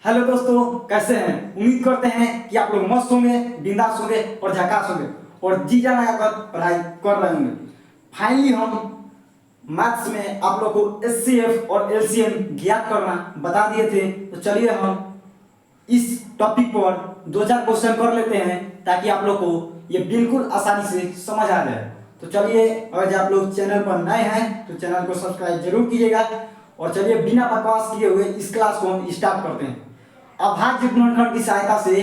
Hello दोस्तों, कैसे हैं? उम्मीद करते हैं कि आप लोग मस्त होंगे, बिंदास होंगे और झकास होंगे और जी जान लगाकर पढ़ाई कर रहे होंगे। फाइनली हम मैथ्स में आप लोग को एचसीएफ और एलसीएम ज्ञात करना बता दिए थे। तो चलिए हम इस टॉपिक पर दो चार क्वेश्चन कर लेते हैं ताकि आप लोग को ये बिल्कुल आसानी से समझ आ जाए। तो चलिए, अगर आप लोग चैनल पर नए हैं तो चैनल को सब्सक्राइब जरूर कीजिएगा। और चलिए बिना बकवास किए हुए इस क्लास को हम स्टार्ट करते हैं। अभाज्य गुणनखंड की सहायता से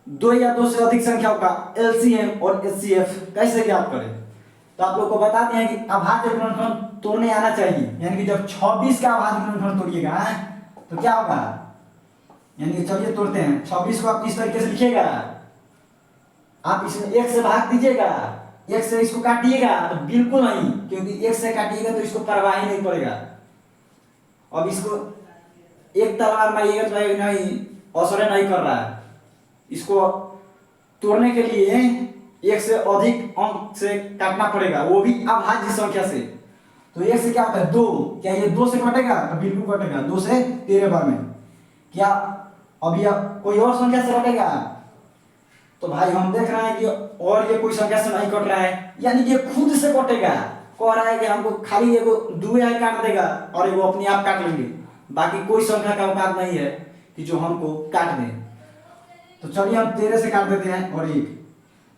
दो या दो से अधिक संख्याओं का एलसीएम और एचसीएफ कैसे ज्ञात करें। तो आप लोग को बता दें कि अभाज्य गुणनखंड तोड़ने आना चाहिए, यानी कि जब 26 का अभाज्य गुणनखंड तोड़िएगा तो क्या होगा, यानी कि चलिए तोड़ते हैं। 26 को आप इस तरीके से लिखिएगा, आप इसमें 1 से भाग दीजिएगा, 1 से इसको काटिएगा तो बिल्कुल नहीं, क्योंकि 1 से काटिएगा तो इसको परवाह ही नहीं पड़ेगा। अब इसको एक तलवार मारिएगा तो नहीं असर नहीं कर रहा है। इसको तोड़ने के लिए 1 से अधिक अंक से काटना पड़ेगा, वो भी अभाज्य संख्या से। तो 1 से क्या होता है 2, क्या ये 2 से कटेगा? तो बिल्कुल कटेगा, 2 से 13 बार में। क्या अभी अब कोई और संख्या से कटेगा? तो भाई हम देख रहे हैं कि और ये कोई संख्या से नहीं कट रहा है, यानी कि ये खुद से कटेगा। कह रहा है कि हमको खाली एगो दुए काट देगा और एगो अपने आप काट लेंगे, बाकी कोई संख्या का औकात नहीं है कि जो हमको काट दे। तो चलिए हम 13 से काट देते हैं और 1।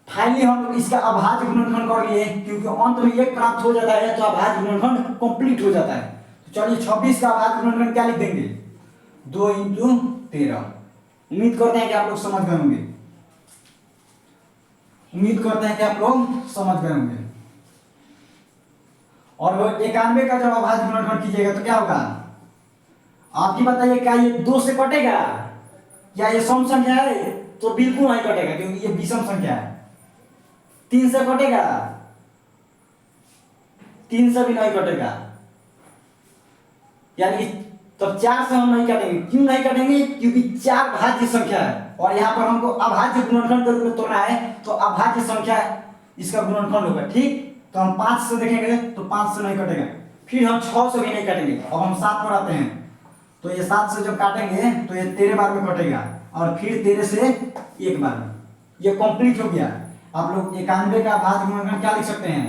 फाइनली हम इसका अभाज्य गुणनखंड कर लिए, क्योंकि अंत में 1 प्राप्त हो जाता है तो अभाज्य गुणनखंड कंप्लीट हो जाता है। तो चलिए 26 का अभाज्य गुणनखंड क्या लिख देंगे, 2 × 13। उम्मीद करते हैं कि आप लोग समझ गए होंगे, उम्मीद करते हैं कि आप लोग समझ गए होंगे। और वो 91 का जब अभाज्य गुणनखंड कीजिएगा तो क्या होगा, आप ही बताइए, क्या ये 2 से कटेगा? क्या ये सम संख्या है? तो बिल्कुल नहीं कटेगा, क्योंकि ये विषम संख्या है। 3 से कटेगा? 3 से भी नहीं कटेगा, यानी कि तब 4 से हम नहीं काटेंगे। क्यों नहीं काटेंगे? क्योंकि 4 भाज्य संख्या है और यहाँ पर हमको अभाज्य गुणनखंड के रूप में तोड़ना है, तो अभाज्य संख्या इसका गुणनखंड होगा। ठीक, तो हम 5 से देखेंगे तो 5 से नहीं कटेगा, फिर हम 6 से भी नहीं काटेंगे। अब हम 7 पर आते हैं, तो ये 7 से जब काटेंगे तो ये 13 बार में कटेगा और फिर 13 से 1 बार में। ये कंप्लीट हो गया। आप लोग 91 का अभाज्य गुणनखंड क्या लिख सकते हैं,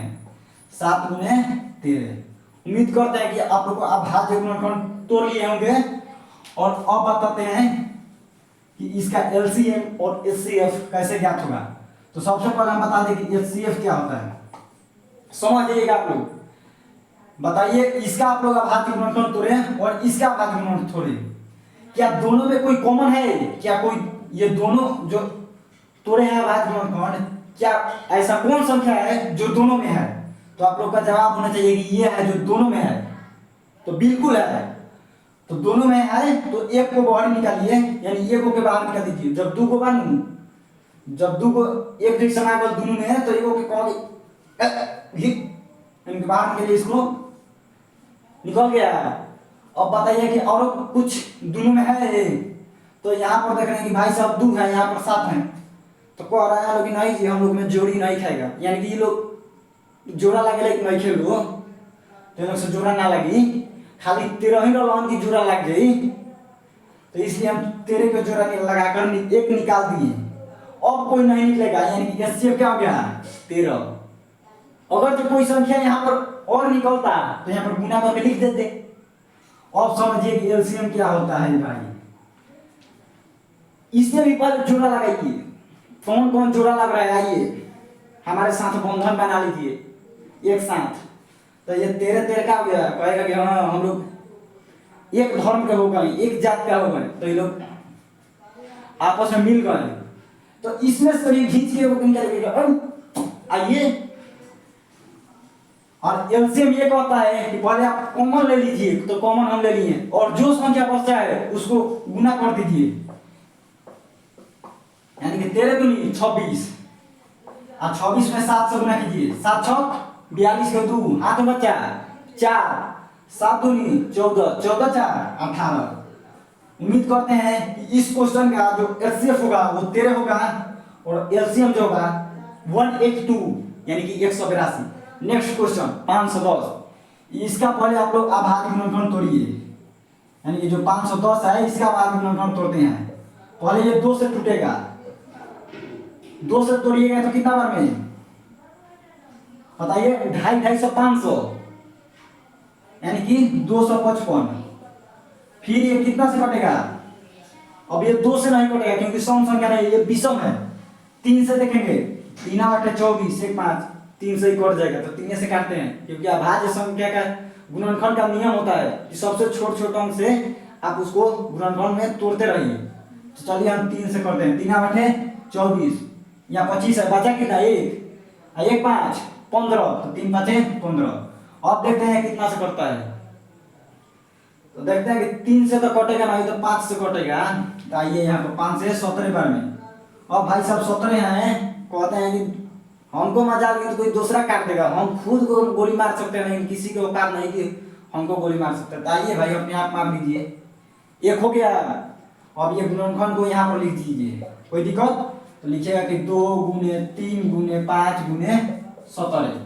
7 × 13। उम्मीद करते हैं कि आप लोग को अभाज्य गुणनखंड तोड़ लिए होंगे। और अब बताते हैं कि इसका एलसीएम और एचसीएफ कैसे ज्ञात होगा। तो सबसे पहले हम बता दें कि एचसीएफ क्या होता है, समझ जाइएगा आप लोग। बताइए, इसका आप लोग अभाज्य गुणनखंड तोड़े और इसका अभाज्य गुणनखंड तोड़े, क्या दोनों में कोई कॉमन है? क्या कोई ये दोनों जो तोड़े हैं अभाज्य गुणनखंड, क्या ऐसा कौन संख्या है जो दोनों में है? तो आप लोग का जवाब होना चाहिए कि ये है जो दोनों में है। तो बिल्कुल है, तो दोनों में है तो 1 को बाहर निकालिए, यानी 1 को बाहर निकाल दीजिए। जब 2 को जब 2 को एक जैसा समाकल दोनों में है तो 1 को कौन इनके बाहर निकालिए, इसको निकल गया। अब बताइए कि और कुछ दोनों में है? तो यहाँ पर देख रहे हैं कि भाई साहब 2 है, यहाँ पर 7 है। तो कह रहा है लेकिन नहीं जी, हम लोग में जोड़ी नहीं खाएगा, यानी कि ये लोग जोड़ा लगे लेकिन नहीं खेलो, तो लोग से जोड़ा ना लगी, खाली 13 ही रन की जोड़ा लग गई। तो इसलिए हम 13 का जोड़ा लगाकर 1 निकाल दिए। अब कोई नहीं निकलेगा, यानी कि एचसीएफ क्या हो गया, 13। अगर जो कोई संख्या यहाँ पर और निकलता तो यहाँ पर गुना करके लिख देते। अब समझिए कि एलसीएम क्या होता है भाई। इसमें भी पहले जोड़ा लगाइए, कौन कौन जोड़ा लग रहा है, आइए हमारे साथ बंधन बना लीजिए एक साथ। तो ये 13 का हो गया, कहेगा कि हाँ हम लोग एक धर्म के हो गए, एक जात का हो गए, तो ये लोग आपस में मिल गए। तो इसमें से भी खींच के वो निकाल, आइए। और एलसीएम ये कहता है कि पहले आप कॉमन ले लीजिए, तो कॉमन हम ले लिए और जो संख्या बचता है उसको गुना कर दीजिए, यानी कि 13 दूनी 26 और 26 में 7 से गुना कीजिए। 7 छक 42 के 2 हाथ में बचा 4, 7 दूनी 14, 14 4 18। उम्मीद करते हैं कि इस क्वेश्चन का जो एचसीएफ होगा वो 13 होगा और एलसीएम जो होगा 182, यानी कि 182। नेक्स्ट क्वेश्चन 510, इसका पहले आप लोग अभाज्य गुणनखंड तोड़िए। यानी कि जो 510 है इसका बाद गुणनखंड तोड़ते हैं। पहले ये 2 से टूटेगा, 2 से तोड़िएगा तो कितना बार में बताइए, 250, 500 यानी कि 255। फिर ये कितना से कटेगा, अब ये 2 से नहीं कटेगा क्योंकि सम संख्या नहीं, ये विषम है। 3 से देखेंगे, 3 बटे 24 1 5, 3 से ही कट जाएगा तो 3 से काटते हैं क्योंकि अभाज्य संख्या का गुणनखंड का नियम होता है कि सबसे छोटे अंक से आप उसको गुणनखंड में तोड़ते रहिए। तो चलिए हम 3 से करते हैं। 3 बटे 24 या 25 है, बचा कितना 1 1 5 15, तो 3 5 15। अब देखते हैं कितना से कटता है, तो देखते हैं कि 3 से तो कटेगा नहीं तो 5 से कटेगा। तो आइए यहाँ पर 5 से 17 बार में। अब भाई साहब 17 हैं, कहते हैं कि हमको मजाल की तो कोई दूसरा काट देगा, हम खुद को गोली मार सकते हैं लेकिन किसी को औकात नहीं कि हमको गोली मार सकते। तो आइए भाई अपने आप मार लीजिए। 1 हो गया। अब ये गुणनखंड को यहाँ पर लिख दीजिए, कोई दिक्कत? तो लिखिएगा कि 2 गुने 3 गुने 5 गुने 17।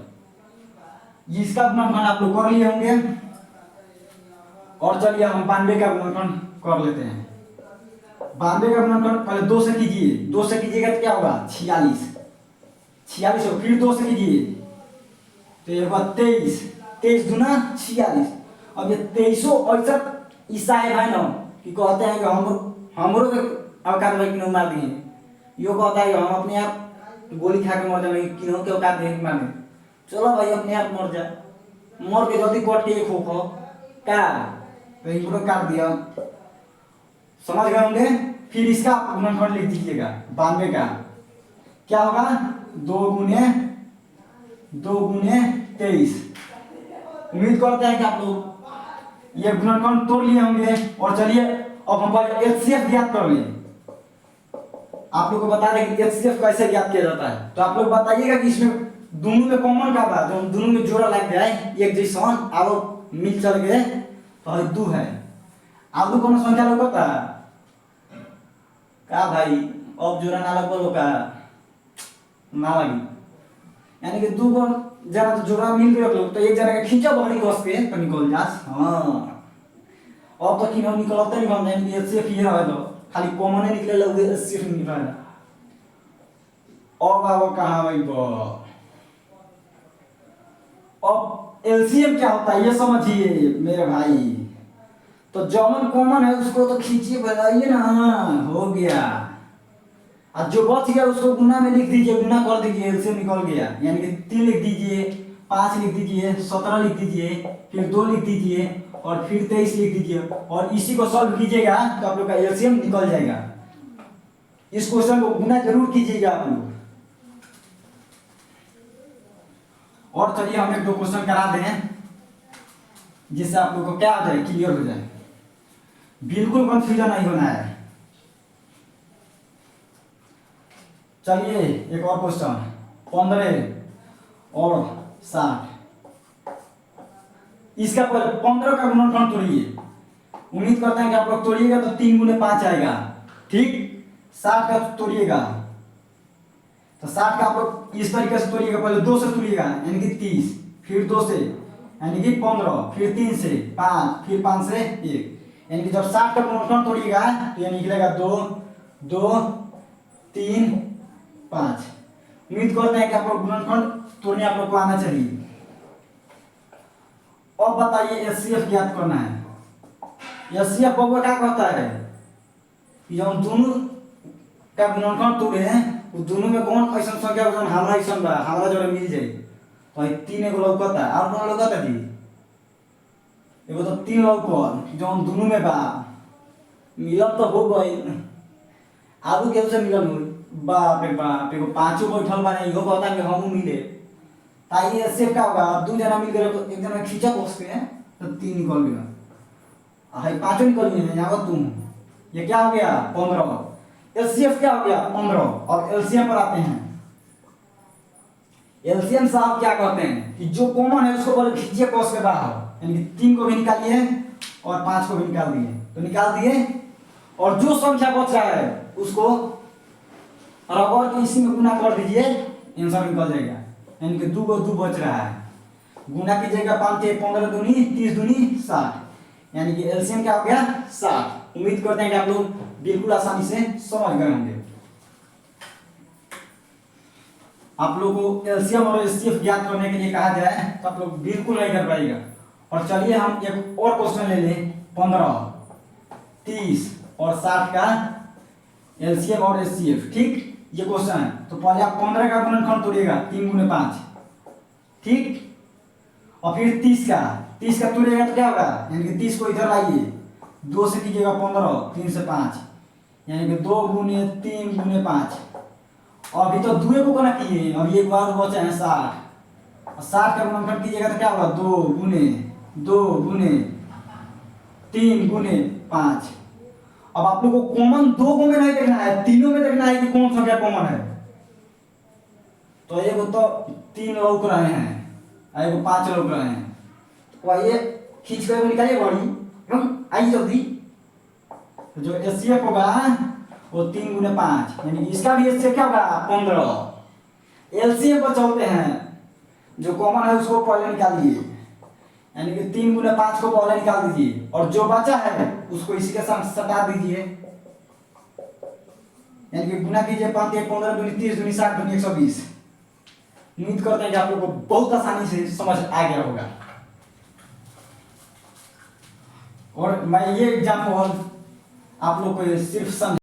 इसका गुणनखंड आप लोग कर लिए होंगे। और चलिए हम 92 का गुणनखंड कर लेते हैं। 92 का गुणनखंड पहले 2 से कीजिए, 2 से कीजिएगा तो क्या होगा 46, 46 हो। फिर 2 से कीजिए तो ये होगा 23, 23 दूना 46। अब ये 2361 ईसा है भाई ना कि कहते हैं कि हमरो के औकात भाई किनो मार दिए। यो कहता है कि हम अपने आप गोली खा के मर जाए, किनो के औकात नहीं मार दे। चलो भाई अपने आप मर जा, मर के जल्दी कट के 1 हो क्या, तो इनको काट दिया। समझ गए होंगे। फिर इसका गुणनखंड लिख दीजिएगा 92 का, क्या होगा 2 गुने 23। उम्मीद करते हैं कि आप लोग ये गुणनखंड तोड़ लिए होंगे। और चलिए अब हम पहले एचसीएफ ज्ञात कर लें। आप लोग को बता दें कि एचसीएफ कैसे ज्ञात किया जाता है। तो आप लोग बताइएगा कि इसमें दोनों में कॉमन क्या बात, जो दोनों में जोड़ा लग जाए एक जैसा और मिल चल गए तो 2 है। आलू कौन संख्या लगता का भाई, अब जोड़ा ना लगो का ना लगी, यानी कि 2 को जना तो जोड़ा मिल गए लोग तो एक जना के खींचा बड़ी कस के तो निकल जास। हाँ अब तो किनो निकलते नहीं हम जाने कि एचसीएफ ये है, तो खाली कॉमन निकले लोग एचसीएफ निकल रहा है। अब आओ कहां भाई बो, अब एलसीएम क्या होता है ये समझिए मेरे भाई। तो जॉमन कॉमन है उसको तो खींचिए बताइए ना, हो गया। और जो बच गया उसको गुना में लिख दीजिए, गुना कर दीजिए, एलसीएम निकल गया। यानी कि 3 लिख दीजिए, 5 लिख दीजिए, 17 लिख दीजिए, फिर 2 लिख दीजिए और फिर 23 लिख दीजिए और इसी को सॉल्व कीजिएगा तो आप लोग का एलसीएम निकल जाएगा। इस क्वेश्चन को गुना जरूर कीजिएगा आप लोग। और चलिए हम 1-2 क्वेश्चन करा दें जिससे आप लोग को क्या हो जाए, क्लियर हो जाए, बिल्कुल कंफ्यूजन नहीं होना है। चलिए एक और क्वेश्चन, 15 और 60। इसका पहले 15 का गुणनखंड तोड़िए। उम्मीद करते हैं कि आप लोग तोड़िएगा तो 3 गुने 5 आएगा, ठीक। 60 का तोड़िएगा तो 60 का आप लोग इस तरीके से तोड़िएगा, पहले 2 से तोड़िएगा यानी कि 30, फिर 2 से यानी कि 15, फिर 3 से 5, फिर 5 से 1। यानी कि जब 60 का गुणनखंड तोड़िएगा तो ये निकलेगा 2 2 3 5। उम्मीद करते हैं कि आप लोग गुणनखंड तोड़ने आप लोग को आना चाहिए। अब बताइए एचसीएफ ज्ञात करना है। एचसीएफ बबुआ क्या कहता है कि जब हम दोनों का गुणनखंड तोड़े हैं वो दोनों में कौन ऐसा संख्या जो हमारा ऐसा बा हमारा जोड़े मिल जाए तो 3 एगो लौकता है और कौन लौकता जी, एगो तो 3 लौकल जो हम दोनों में बा मिलन तो हो गई। आलू कैसे मिलन हो, बाप रे बाप, एगो 5 बैठल बा इहो कहता कि हम मिले ताई एचसीएफ क्या होगा, 2 जना मिल गए तो एक जना खींचा बस के तो 3 निकल गया, हां 5 निकल गए यहाँ तुम, ये क्या हो गया 15। एलसीएफ क्या हो गया 15। अब एलसीएम पर आते हैं। एलसीएम साहब क्या कहते हैं कि जो कॉमन है उसको पहले खींचिए कॉस के बाहर, यानी कि 3 को भी निकालिए और 5 को भी निकाल दिए, तो निकाल दिए और जो संख्या बच रहा है उसको रबर के इसी में गुना कर दीजिए, आंसर निकल जाएगा। यानी कि 2 को 2 बच रहा है, गुना कीजिएगा 5 के 15 दूनी 30 दूनी 60, यानी कि एलसीएम क्या हो गया 60। उम्मीद करते हैं कि आप लोग बिल्कुल आसानी से समझ गए होंगे। आप लोग को एलसीएम और एचसीएफ ज्ञात करने के लिए कहा जाए तो आप लोग बिल्कुल नहीं कर पाएगा। और चलिए हम एक और क्वेश्चन ले लें। 15, 30 और 60 का एलसीएम और एचसीएफ, ठीक, ये क्वेश्चन है। तो पहले आप 15 का गुणनखंड तोड़िएगा 3 गुने 5, ठीक। और फिर 30 का तोड़िएगा तो क्या होगा, यानी कि 30 को इधर लाइए, 2 से कीजिएगा 15, 3 से 5, यानी कि 2 गुने 3 गुने 5। अभी तो दुए को गुना किए, अब एक बार बचा है 60, और 60 का गुणनखंड कीजिएगा तो क्या होगा 2 गुने 3 गुने 5। अब आप लोग को कॉमन 2 को में नहीं देखना है, तीनों में देखना है कि कौन संख्या कॉमन है। तो एगो तो 3 रोक रहे हैं, एगो 5 रोक रहे हैं। तो आइए खींच कर निकालिए बड़ी, हम आइए जल्दी। तो जो एचसीएफ होगा वो 3 गुने 5, यानी कि इसका भी एचसीएफ क्या होगा 15। एलसीएम पर चलते हैं, जो कॉमन है उसको पहले निकालिए, यानी कि 3 गुने 5 को पहले निकाल दीजिए, और जो बचा है उसको इसी के साथ सटा दीजिए, यानी कि गुना कीजिए 5 × 15 दूनी 30 दूनी 60 दूनी 120। उम्मीद करते हैं कि आप लोग को बहुत आसानी से समझ आ गया होगा। और मैं ये एग्जाम्पल आप लोग को सिर्फ समझ